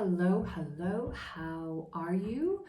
Hello, hello, how are you?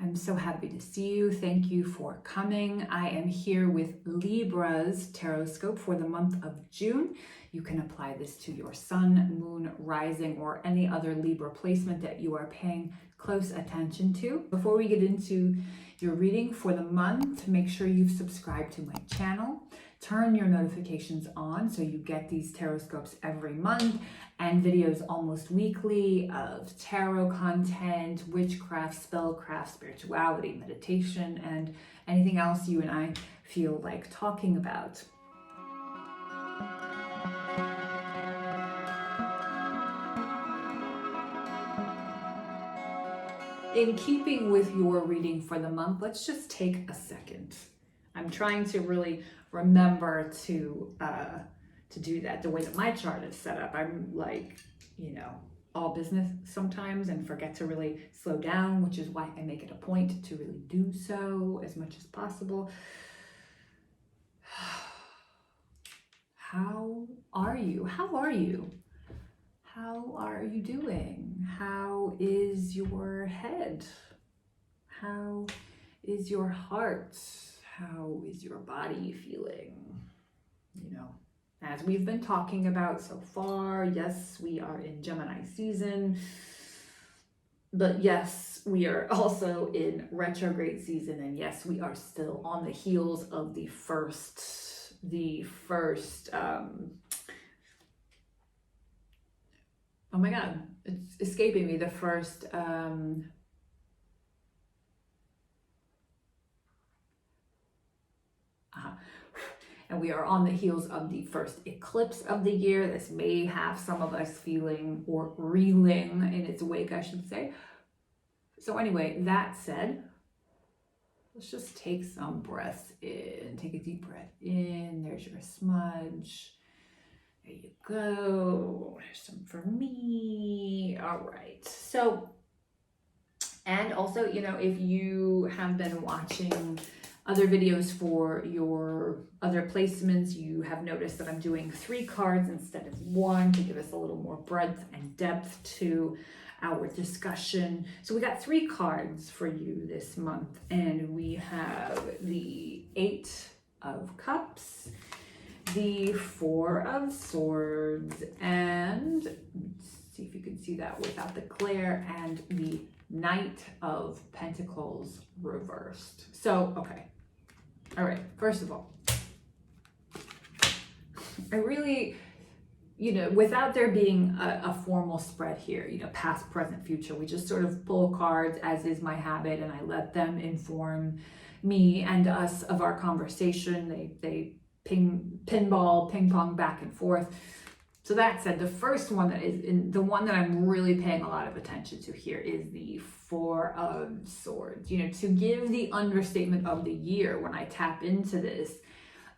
I'm so happy to see you. Thank you for coming. I am here with Libra's Tarotscope for the month of June. You can apply this to your sun, moon, rising, or any other Libra placement that you are paying close attention to. Before we get into your reading for the month, make sure you've subscribed to my channel. Turn your notifications on so you get these Tarotscopes every month and videos almost weekly of tarot content, witchcraft, spellcraft, spirituality, meditation, and anything else you and I feel like talking about. In keeping with your reading for the month, let's just take a second. I'm trying to really remember to do that the way that my chart is set up. I'm like, all business sometimes and forget to really slow down, which is why I make it a point to really do so as much as possible. How are you? How are you? How are you doing? How is your head? How is your heart? How is your body feeling? As we've been talking about so far, yes, we are in Gemini season, but yes, we are also in retrograde season, and yes, we are still on the heels of the first, oh my God, it's escaping me, the first, and we are on the heels of the first eclipse of the year. This may have some of us feeling or reeling in its wake, I should say. So anyway, that said, let's just take some breaths in. Take a deep breath in. There's your smudge. There you go. There's some for me. All right. So, and also, if you have been watching other videos for your other placements, you have noticed that I'm doing 3 cards instead of 1 to give us a little more breadth and depth to our discussion. So we got 3 cards for you this month, and we have the 8 of Cups, the 4 of Swords, and let's see if you can see that without the glare, and the Knight of Pentacles reversed. So, okay. All right. First of all, I really, without there being a formal spread here, past, present, future, we just sort of pull cards as is my habit, and I let them inform me and us of our conversation. They ping pong back and forth. So that said, the first one the one that I'm really paying a lot of attention to here is the 4 of Swords. To give the understatement of the year when I tap into this,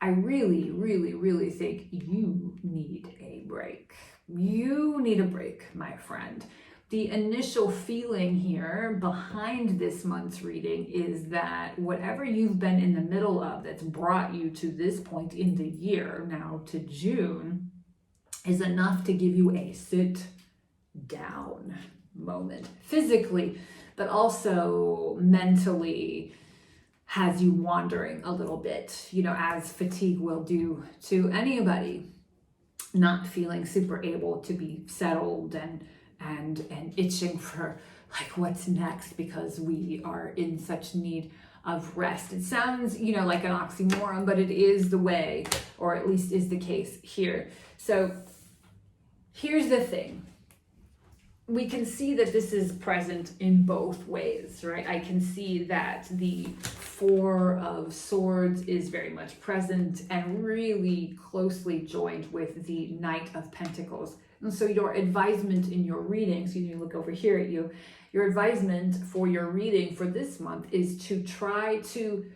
I really, really, really think you need a break. You need a break, my friend. The initial feeling here behind this month's reading is that whatever you've been in the middle of that's brought you to this point in the year, now to June, is enough to give you a sit down moment physically, but also mentally has you wandering a little bit, as fatigue will do to anybody, not feeling super able to be settled and itching for like what's next because we are in such need of rest. It sounds, like an oxymoron, but it is the way, or at least is the case here. So here's the thing. We can see that this is present in both ways, right? I can see that the 4 of Swords is very much present and really closely joined with the Knight of Pentacles. And so your advisement in your reading, so you look over here at you, your advisement for your reading for this month is to try to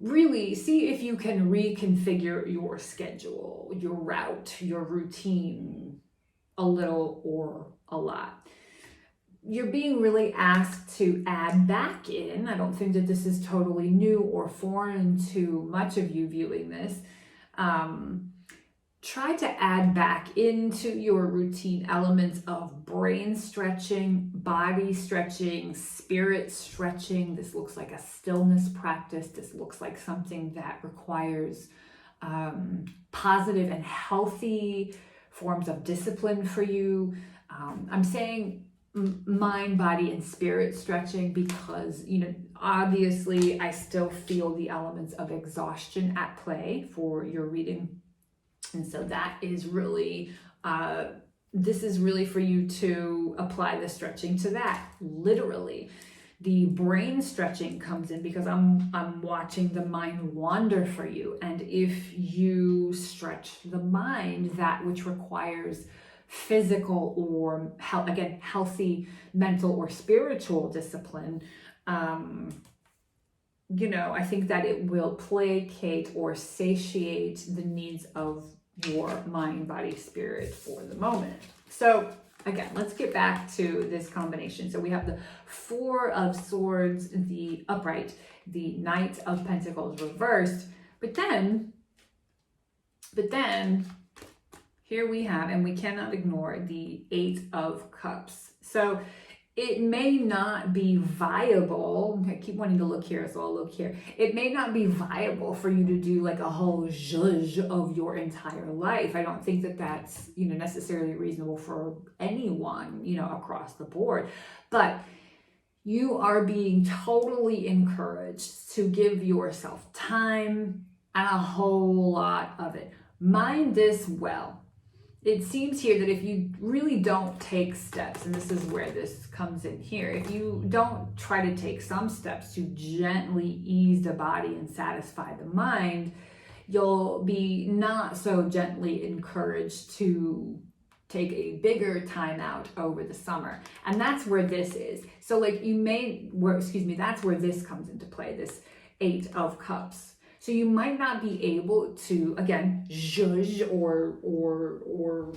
really see if you can reconfigure your schedule, your route, your routine, a little or a lot. You're being really asked to add back in. I don't think that this is totally new or foreign to much of you viewing this. try to add back into your routine elements of brain stretching, body stretching, spirit stretching. This looks like a stillness practice. This looks like something that requires positive and healthy forms of discipline for you. I'm saying mind, body, and spirit stretching because, obviously I still feel the elements of exhaustion at play for your reading. And so that is really, this is really for you to apply the stretching to that, literally. The brain stretching comes in because I'm watching the mind wander for you. And if you stretch the mind, that which requires physical or, again, healthy mental or spiritual discipline, I think that it will placate or satiate the needs of your mind, body, spirit for the moment. So again, let's get back to this combination. So we have the Four of Swords, the upright, the Knight of Pentacles reversed, but then here we have, and we cannot ignore, the Eight of Cups. So it may not be viable. I keep wanting to look here, so I'll look here. It may not be viable for you to do like a whole zhuzh of your entire life. I don't think that that's, necessarily reasonable for anyone, across the board. But you are being totally encouraged to give yourself time and a whole lot of it. Mind this well. It seems here that if you really don't take steps, and this is where this comes in here, if you don't try to take some steps to gently ease the body and satisfy the mind, you'll be not so gently encouraged to take a bigger time out over the summer. And that's where this is. So that's where this comes into play, this Eight of Cups. So you might not be able to, again, zhuzh or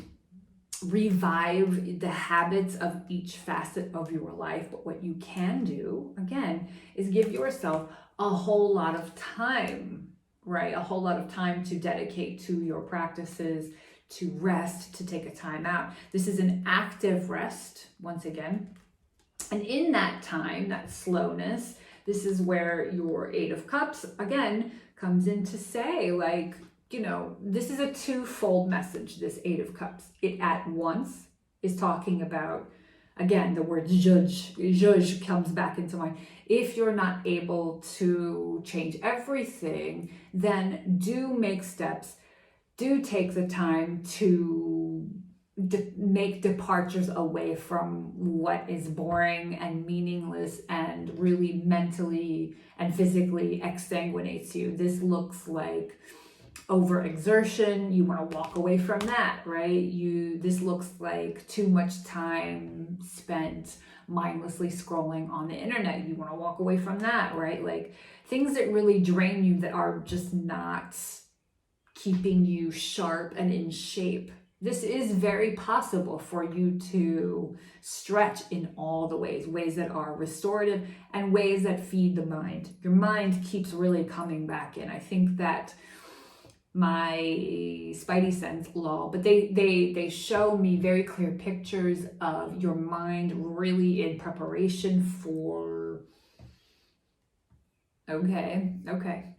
revive the habits of each facet of your life. But what you can do, again, is give yourself a whole lot of time, right? A whole lot of time to dedicate to your practices, to rest, to take a time out. This is an active rest, once again. And in that time, that slowness, this is where your Eight of Cups, again, comes in to say, this is a twofold message, this Eight of Cups. It at once is talking about, again, the word zhuzh comes back into mind. If you're not able to change everything, then do make steps, do take the time to make departures away from what is boring and meaningless and really mentally and physically exsanguinates you. This looks like overexertion. You want to walk away from that, right? This looks like too much time spent mindlessly scrolling on the internet. You want to walk away from that, right? Like things that really drain you, that are just not keeping you sharp and in shape. This is very possible for you to stretch in all the ways that are restorative and ways that feed the mind. Your mind keeps really coming back in. I think that my spidey sense but they show me very clear pictures of your mind really in preparation for, okay,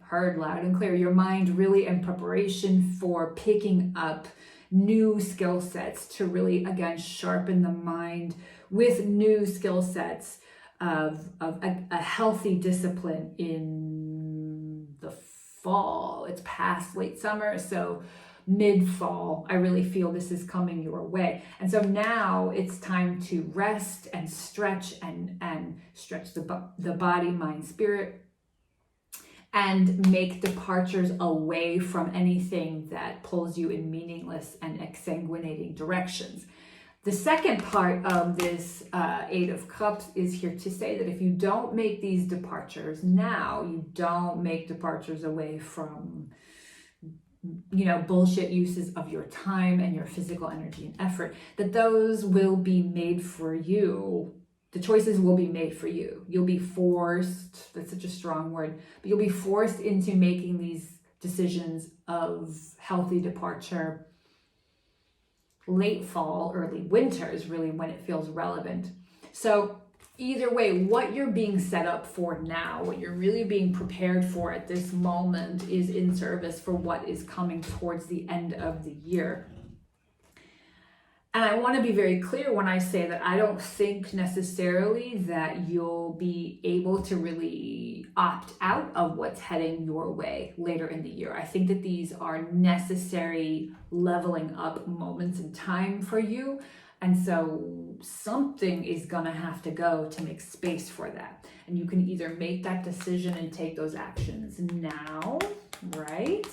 heard loud and clear. Your mind really in preparation for picking up new skill sets to really, again, sharpen the mind with new skill sets of a healthy discipline in the fall. It's past late summer, so mid-fall, I really feel this is coming your way. And so now it's time to rest and stretch and stretch the body, mind, spirit, and make departures away from anything that pulls you in meaningless and exsanguinating directions. The second part of this Eight of Cups is here to say that if you don't make these departures now, you don't make departures away from, bullshit uses of your time and your physical energy and effort, that those will be made for you. The choices will be made for you. You'll be forced, that's such a strong word, but you'll be forced into making these decisions of healthy departure late fall, early winter is really when it feels relevant. So either way, what you're being set up for now, what you're really being prepared for at this moment, is in service for what is coming towards the end of the year. And I want to be very clear when I say that I don't think necessarily that you'll be able to really opt out of what's heading your way later in the year. I think that these are necessary leveling up moments in time for you. And so something is going to have to go to make space for that. And you can either make that decision and take those actions now, right?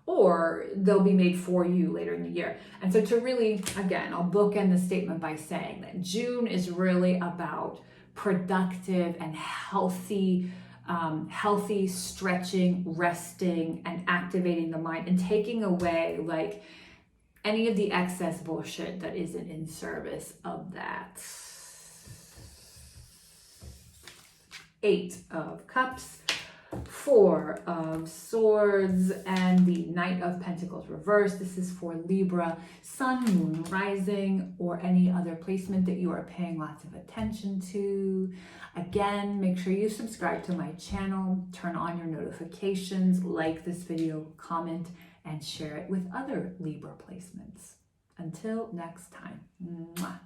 Or they'll be made for you later in the year. And so to really, again, I'll bookend the statement by saying that June is really about productive and healthy stretching, resting, and activating the mind, and taking away like any of the excess bullshit that isn't in service of that. 8 of Cups, 4 of Swords, and the Knight of Pentacles reversed. This is for Libra, Sun, Moon, Rising, or any other placement that you are paying lots of attention to. Again, make sure you subscribe to my channel, turn on your notifications, like this video, comment, and share it with other Libra placements. Until next time. Mwah.